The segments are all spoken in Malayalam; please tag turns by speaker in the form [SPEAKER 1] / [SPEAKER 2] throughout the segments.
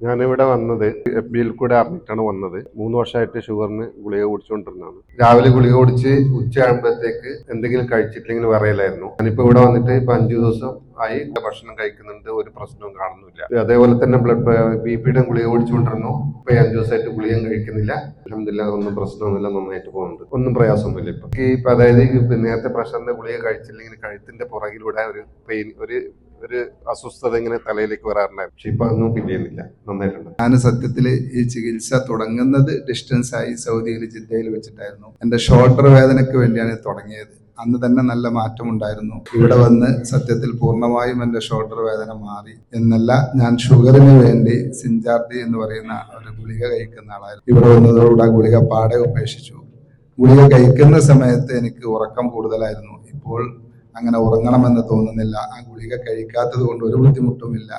[SPEAKER 1] ഞാനിവിടെ വന്നത് FB-യിൽ കൂടെ അറിഞ്ഞിട്ടാണ് വന്നത്. 3 വർഷമായിട്ട് ഷുഗറിന് ഗുളിക കുടിച്ചുകൊണ്ടിരുന്നതാണ്. രാവിലെ ഗുളിക കുടിച്ച് ഉച്ചയാകുമ്പോഴത്തേക്ക് എന്തെങ്കിലും കഴിച്ചിട്ടില്ലെങ്കിൽ പറയലായിരുന്നു. ഞാനിപ്പോ ഇവിടെ വന്നിട്ട് ഇപ്പൊ 5 ദിവസം ആയി. ഭക്ഷണം കഴിക്കുന്നുണ്ട്, ഒരു പ്രശ്നവും കാണുന്നില്ല. അതേപോലെ തന്നെ BP-യുടെ ഗുളിക കുടിച്ചുകൊണ്ടിരുന്നു. ഇപ്പൊ 5 ദിവസമായിട്ട് ഗുളികയും കഴിക്കുന്നില്ല. അൽഹംദുലില്ലാഹ് ഒന്നും പ്രശ്നമൊന്നുമില്ല, നന്നായിട്ട് പോകുന്നുണ്ട്, ഒന്നും പ്രയാസമൊന്നുമില്ല. ഇപ്പൊ അതായത് നേരത്തെ പ്രഷറിന്റെ ഗുളിക കഴിച്ചില്ലെങ്കിൽ കഴുത്തിന്റെ പുറകിലൂടെ ഒരു പെയിൻ, ഒരു അസ്വസ്ഥത ഇങ്ങനെ തലയിലേക്ക് വരാറുണ്ടായിരുന്നു. പക്ഷെ ഇപ്പൊ അതൊന്നും ഫീൽ ചെയ്യുന്നില്ല, നന്നായിട്ടുണ്ട്.
[SPEAKER 2] ഞാൻ സത്യത്തില് ഈ ചികിത്സ തുടങ്ങുന്നത് ഡിസ്റ്റൻസ് ആയി സൗദിയിൽ ജിദ്ദയിൽ വെച്ചിട്ടായിരുന്നു. എന്റെ ഷോൾഡർ വേദനയ്ക്ക് വേണ്ടിയാണ് തുടങ്ങിയത്. അന്ന് തന്നെ നല്ല മാറ്റമുണ്ടായിരുന്നു. ഇവിടെ വന്ന് സത്യത്തിൽ പൂർണ്ണമായും എന്റെ ഷോൾഡർ വേദന മാറി എന്നല്ല, ഞാൻ ഷുഗറിന് വേണ്ടി സിൻജാർഡി എന്ന് പറയുന്ന ഒരു ഗുളിക കഴിക്കുന്ന ആളായിരുന്നു. ഇവിടെ വന്നതോടുകൂടി ആ ഗുളിക പാടെ ഉപേക്ഷിച്ചു. ഗുളിക കഴിക്കുന്ന സമയത്ത് എനിക്ക് ഉറക്കം കൂടുതലായിരുന്നു. ഇപ്പോൾ അങ്ങനെ ഉറങ്ങണമെന്ന് തോന്നുന്നില്ല. ആ ഗുളിക കഴിക്കാത്തത് കൊണ്ട് ഒരു ബുദ്ധിമുട്ടുമില്ല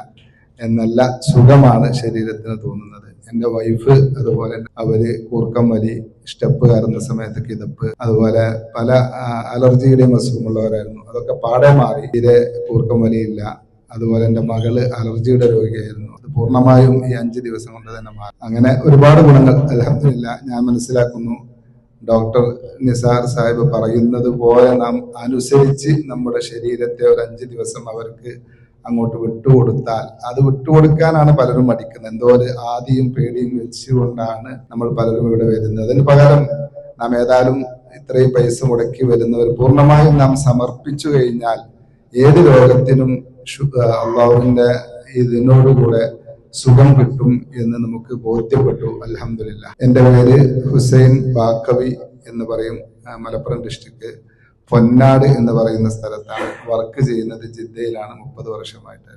[SPEAKER 2] എന്നല്ല, സുഖമാണ് ശരീരത്തിന് തോന്നുന്നത്. എൻ്റെ വൈഫ് അതുപോലെ അവര് കൂർക്കം വലി, സ്റ്റെപ്പ് കയറുന്ന സമയത്ത് കിതപ്പ്, അതുപോലെ പല അലർജിയുടെയും അസുഖമുള്ളവരായിരുന്നു. അതൊക്കെ പാടെ മാറി. തീരെ കൂർക്കം വലിയില്ല. അതുപോലെ എൻ്റെ മകള് അലർജിയുടെ രോഗിയായിരുന്നു. അത് പൂർണ്ണമായും ഈ 5 ദിവസം കൊണ്ട് തന്നെ മാറി. അങ്ങനെ ഒരുപാട് ഗുണങ്ങൾ അൽഹംദുലില്ലാഹ് ഞാൻ മനസ്സിലാക്കുന്നു. ഡോക്ടർ നിസാർ സാഹിബ് പറയുന്നത് പോലെ നാം അനുസരിച്ച് നമ്മുടെ ശരീരത്തെ ഒരു 5 ദിവസം അവർക്ക് അങ്ങോട്ട് വിട്ടുകൊടുത്താൽ, അത് വിട്ടുകൊടുക്കാനാണ് പലരും മടിക്കുന്നത്. എന്തോ ഒരു ആദിയും പേടിയും വെച്ചുകൊണ്ടാണ് നമ്മൾ പലരും ഇവിടെ വരുന്നത്. അതിന് പകരം നാം ഏതായാലും ഇത്രയും പൈസ മുടക്കി വരുന്നവർ പൂർണ്ണമായും നാം സമർപ്പിച്ചു കഴിഞ്ഞാൽ ഏത് രോഗത്തിനും അള്ളാഹുവിന്റെ ഇതിനോടുകൂടെ സുഖം കിട്ടും എന്ന് നമുക്ക് ബോധ്യപ്പെട്ടു. അൽഹംദുലില്ലാഹ്. എൻ്റെ പേര് ഹുസൈൻ ബാക്കവി എന്ന് പറയും. മലപ്പുറം ഡിസ്ട്രിക്ട് പൊന്നാട് എന്ന് പറയുന്ന സ്ഥലത്താണ് വർക്ക് ചെയ്യുന്നത്. ജിദ്ദയിലാണ് 30 വർഷമായിട്ട്.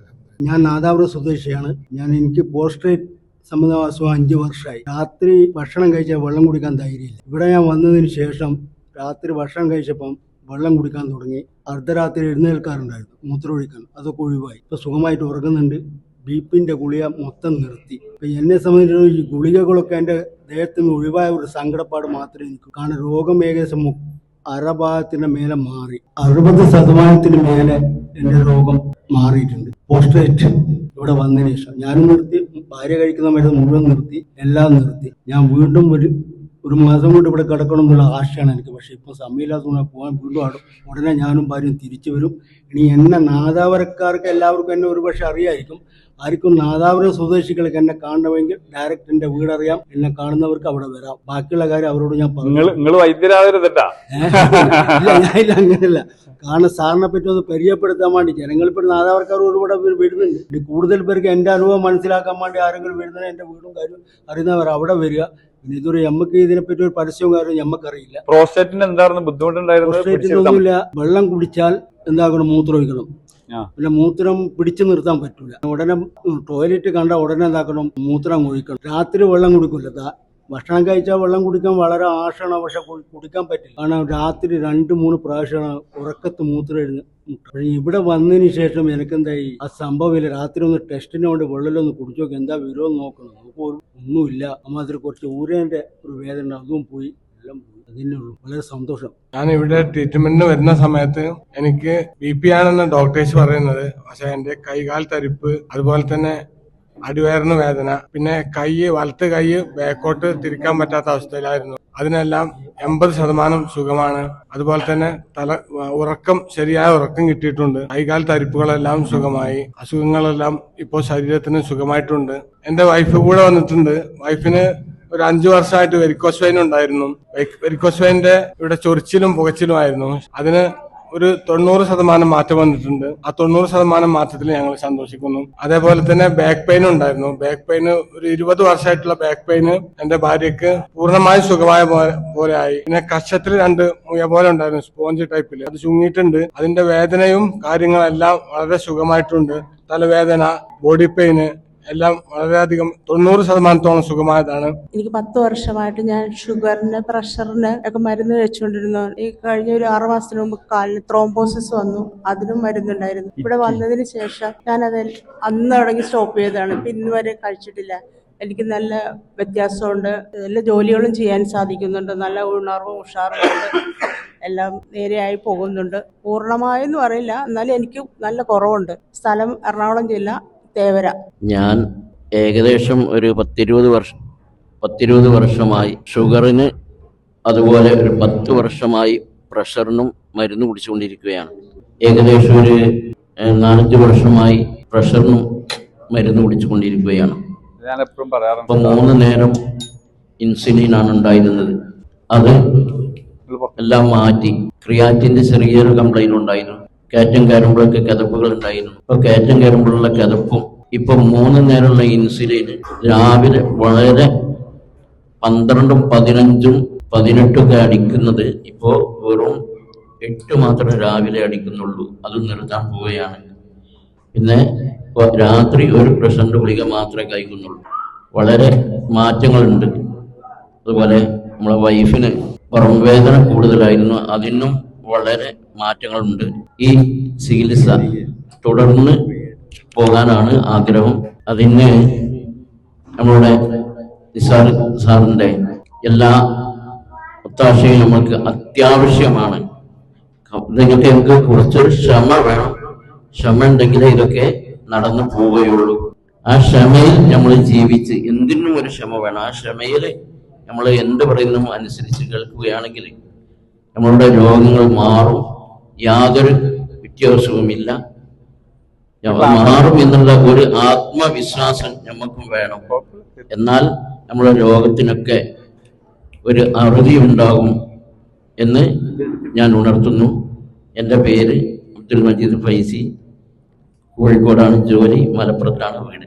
[SPEAKER 3] ഞാൻ നാദാപുരം സ്വദേശിയാണ്. എനിക്ക് പോസ്ട്രേറ്റ് സംബന്ധമായ അസുഖം 5 വർഷമായി. രാത്രി ഭക്ഷണം കഴിച്ചാൽ വെള്ളം കുടിക്കാൻ ധൈര്യമില്ല. ഇവിടെ ഞാൻ വന്നതിന് ശേഷം രാത്രി ഭക്ഷണം കഴിച്ചപ്പം വെള്ളം കുടിക്കാൻ തുടങ്ങി. അർദ്ധരാത്രി എഴുന്നേൽക്കാറുണ്ടായിരുന്നു മൂത്രമൊഴിക്കാൻ, അതൊക്കെ ഒഴിവായി. ഇപ്പൊ സുഖമായിട്ട് ഉറങ്ങുന്നുണ്ട്. BP-ന്റെ ഗുളിക മൊത്തം നിർത്തി. ഇപ്പൊ എന്നെ സംബന്ധിച്ചിടത്തോളം ഈ ഗുളികകളൊക്കെ എൻ്റെ ദേഹത്തിന് ഒഴിവായ ഒരു സങ്കടപ്പാട് മാത്രമേ എനിക്ക്. കാരണം രോഗം ഏകദേശം അരഭാഗത്തിന്റെ മേലെ മാറി. 60% മേലെ എൻ്റെ രോഗം മാറിയിട്ടുണ്ട്. പോസ്ട്രേറ്റ് ഇവിടെ വന്നതിന് ശേഷം ഞാനും നിർത്തി, ഭാര്യ കഴിക്കുന്ന മരുന്ന് മുഴുവൻ നിർത്തി, എല്ലാം നിർത്തി. ഞാൻ വീണ്ടും ഒരു മാസം കൊണ്ട് ഇവിടെ കിടക്കണം എന്നുള്ള ആശയാണ് എനിക്ക്. പക്ഷെ ഇപ്പം സമയമില്ലാത്തതുകൊണ്ട് പോകാൻ വീണ്ടും ആടും. ഉടനെ ഞാനും ഭാര്യയും തിരിച്ചു വരും. ഇനി എന്നെ നാദാപുരക്കാർക്ക് എല്ലാവർക്കും എന്നെ ഒരുപക്ഷെ അറിയായിരിക്കും. ആർക്കും നാദാപുരം സ്വദേശികൾക്ക് എന്നെ കാണണമെങ്കിൽ ഡയറക്റ്റ് എന്റെ വീടറിയാം. എന്നെ കാണുന്നവർക്ക് അവിടെ വരാം. ബാക്കിയുള്ള കാര്യം അവരോട് ഞാൻ പറഞ്ഞു. ഇല്ല, അങ്ങനെയല്ല. കാരണം സാറിനെ പറ്റി ഒന്ന് പരിചയപ്പെടുത്താൻ വേണ്ടി ജനങ്ങളിപ്പോൾ നാദാപുരക്കാർ ഒരുപാട് പേര് വരുന്നുണ്ട്. കൂടുതൽ പേർക്ക് എന്റെ അനുഭവം മനസ്സിലാക്കാൻ വേണ്ടി ആരെങ്കിലും വരുന്നത് എന്റെ വീടും കാര്യം അറിയുന്നവർ അവിടെ വരിക. പിന്നെ ഇതൊരു നമുക്ക് ഇതിനെപ്പറ്റി ഒരു പരസ്യവും കാര്യം ഞമ്മക്കറിയില്ല.
[SPEAKER 4] പ്രോസ്റ്റേറ്റിന് എന്തായിരുന്നു ബുദ്ധിമുട്ടുണ്ടായിരുന്നത്?
[SPEAKER 3] പ്രോസ്റ്റേറ്റിനൊന്നുമില്ല. വെള്ളം കുടിച്ചാൽ എന്താക്കണം, മൂത്രം ഒഴിക്കണം. പിന്നെ മൂത്രം പിടിച്ചു നിർത്താൻ പറ്റൂല. ഉടനെ ടോയ്ലറ്റ് കണ്ട ഉടനെ എന്താക്കണം, മൂത്രം ഒഴിക്കണം. രാത്രി വെള്ളം കുടിക്കില്ല. ഭക്ഷണം കഴിച്ചാൽ വെള്ളം കുടിക്കാൻ വളരെ ആശാണ്, പക്ഷെ കുടിക്കാൻ പറ്റില്ല. കാരണം രാത്രി 2-3 പ്രാവശ്യമാണ് ഉറക്കത്ത് മൂത്രം എഴുതുന്നത്. ഇവിടെ വന്നതിന് ശേഷം എനിക്കെന്തായി, ആ സംഭവമില്ല. രാത്രി ഒന്ന് ടെസ്റ്റിന് വേണ്ടി വെള്ളമൊന്ന് കുടിച്ചു നോക്കി, എന്താ വിരോധം നോക്കണം. നമുക്ക് ഒന്നുമില്ല. അമ്മാതിരി കുറച്ച് ഊരേന്റെ ഒരു വേദന, അതും പോയി, എല്ലാം പോയി. അതിനുള്ളൂ. വളരെ സന്തോഷം.
[SPEAKER 5] ഞാൻ ഇവിടെ ട്രീറ്റ്മെന്റിന് വരുന്ന സമയത്ത് എനിക്ക് BP ആണെന്ന് ഡോക്ടേഴ്സ് പറയുന്നത്. പക്ഷെ എന്റെ കൈകാൽ തരിപ്പ്, അതുപോലെ തന്നെ അടിവയറിന് വേദന, പിന്നെ വലത്ത് കൈ ബാക്കോട്ട് തിരിക്കാൻ പറ്റാത്ത അവസ്ഥയിലായിരുന്നു. അതിനെല്ലാം 80% സുഖമാണ്. അതുപോലെ തന്നെ ശരിയായ ഉറക്കം കിട്ടിയിട്ടുണ്ട്. കൈകാൽ തരിപ്പുകളെല്ലാം സുഖമായി. അസുഖങ്ങളെല്ലാം ഇപ്പോൾ ശരീരത്തിന് സുഖമായിട്ടുണ്ട്. എന്റെ വൈഫ് കൂടെ വന്നിട്ടുണ്ട്. വൈഫിന് ഒരു 5 വർഷമായിട്ട് വെരിക്കോസ് വെയിൻ ഉണ്ടായിരുന്നു. വെരിക്കോസ് വെയിന്റെ ഇവിടെ ചൊറിച്ചിലും പുകച്ചിലുമായിരുന്നു. അതിന് ഒരു 90% മാറ്റം വന്നിട്ടുണ്ട്. ആ 90% മാറ്റത്തിൽ ഞങ്ങൾ സന്തോഷിക്കുന്നു. അതേപോലെ തന്നെ ബാക്ക് പെയിൻ ഉണ്ടായിരുന്നു. ബാക്ക് പെയിന് ഒരു 20 വർഷമായിട്ടുള്ള ബാക്ക് പെയിന് എന്റെ ഭാര്യക്ക് പൂർണ്ണമായും സുഖമായ പോലെ ആയി. പിന്നെ കക്ഷത്തിൽ 2 മുയ പോലെ ഉണ്ടായിരുന്നു, സ്പോഞ്ച് ടൈപ്പിൽ. അത് ചുങ്ങിയിട്ടുണ്ട്. അതിന്റെ വേദനയും കാര്യങ്ങളെല്ലാം വളരെ സുഖമായിട്ടുണ്ട്. തലവേദന, ബോഡി പെയിന് എല്ലാം വളരെയധികം 90% സുഖമായതാണ്.
[SPEAKER 6] എനിക്ക് 10 വർഷമായിട്ട് ഞാൻ ഷുഗറിന്, പ്രഷറിന് ഒക്കെ മരുന്ന് വെച്ചുകൊണ്ടിരുന്നു. ഈ കഴിഞ്ഞ ഒരു 6 മാസത്തിന് മുമ്പ് കാലിന് ത്രോംബോസിസ് വന്നു. അതിനും മരുന്നുണ്ടായിരുന്നു. ഇവിടെ വന്നതിന് ശേഷം ഞാനത് അന്ന് തുടങ്ങി സ്റ്റോപ്പ് ചെയ്തതാണ്. ഇപ്പം ഇന്ന് വരെ കഴിച്ചിട്ടില്ല. എനിക്ക് നല്ല വ്യത്യാസമുണ്ട്. എല്ലാ ജോലികളും ചെയ്യാൻ സാധിക്കുന്നുണ്ട്. നല്ല ഉണർവും ഉഷാറുമുണ്ട്. എല്ലാം നേരെയായി പോകുന്നുണ്ട്. പൂർണ്ണമായെന്ന് പറയില്ല, എന്നാലും എനിക്ക് നല്ല കുറവുണ്ട്. സ്ഥലം എറണാകുളം ജില്ല, തേവര.
[SPEAKER 7] ഞാൻ ഏകദേശം ഒരു 10-20 വർഷമായി ഷുഗറിന്, അതുപോലെ ഒരു 10 വർഷമായി പ്രഷറിനും മരുന്ന് കുടിച്ചുകൊണ്ടിരിക്കുകയാണ്. ഏകദേശം ഒരു 4-5 വർഷമായി പ്രഷറിനും മരുന്ന് കുടിച്ചുകൊണ്ടിരിക്കുകയാണ്.
[SPEAKER 4] ഞാൻ എപ്പോഴും പറയാറുണ്ട്,
[SPEAKER 7] ഇപ്പം 3 നേരം ഇൻസുലിനാണ് ഉണ്ടായിരുന്നത്. അത് എല്ലാം മാറ്റി. ക്രിയാറ്റിന്റെ ചെറിയൊരു കംപ്ലൈന്റ് ഉണ്ടായിരുന്നു. കയറ്റം കയറുമ്പോഴൊക്കെ കിതപ്പുകൾ ഉണ്ടായിരുന്നു. ഇപ്പൊ കയറ്റം കയറുമ്പോഴുള്ള കിതപ്പും ഇപ്പൊ 3 നേരമുള്ള ഇൻസുലിൻ രാവിലെ വളരെ 12, 15, 18 അടിക്കുന്നത് ഇപ്പോൾ വെറും 8 മാത്രമേ രാവിലെ അടിക്കുന്നുള്ളൂ. അത് നിർത്താൻ പോവുകയാണ്. പിന്നെ രാത്രി ഒരു പ്രഷറിന്റെ ഗുളിക മാത്രമേ കഴിക്കുന്നുള്ളൂ. വളരെ മാറ്റങ്ങളുണ്ട്. അതുപോലെ നമ്മളെ വൈഫിന് പുറം വേദന കൂടുതലായിരുന്നു, അതിനും വളരെ മാറ്റങ്ങളുണ്ട്. ഈ ചികിത്സ തുടർന്ന് പോകാനാണ് ആഗ്രഹം. അതിന് നമ്മളുടെ നിസാർ സാറിൻ്റെ എല്ലാ ഒത്താശയും നമ്മൾക്ക് അത്യാവശ്യമാണ്. നിങ്ങൾക്ക് കുറച്ചൊരു ക്ഷമ വേണം. ക്ഷമ ഉണ്ടെങ്കിലേ ഇതൊക്കെ നടന്നു പോവുകയുള്ളൂ. ആ ക്ഷമയിൽ നമ്മൾ ജീവിച്ച്, എന്തിനും ഒരു ക്ഷമ വേണം. ആ ക്ഷമയിൽ നമ്മൾ എന്ത് പറയുന്നു അനുസരിച്ച് കേൾക്കുകയാണെങ്കിൽ നമ്മളുടെ രോഗങ്ങൾ മാറും. യാതൊരു വ്യത്യാസവുമില്ല. മാറും എന്നുള്ള ഒരു ആത്മവിശ്വാസം നമുക്കും വേണം. എന്നാൽ നമ്മുടെ രോഗത്തിനൊക്കെ ഒരു അറുതി ഉണ്ടാകും എന്ന് ഞാൻ ഉണർത്തുന്നു. എൻ്റെ പേര് അബ്ദുൽ മജീദ് ഫൈസി. കോഴിക്കോടാണ് ജോലി, മലപ്പുറത്താണ് വീട്.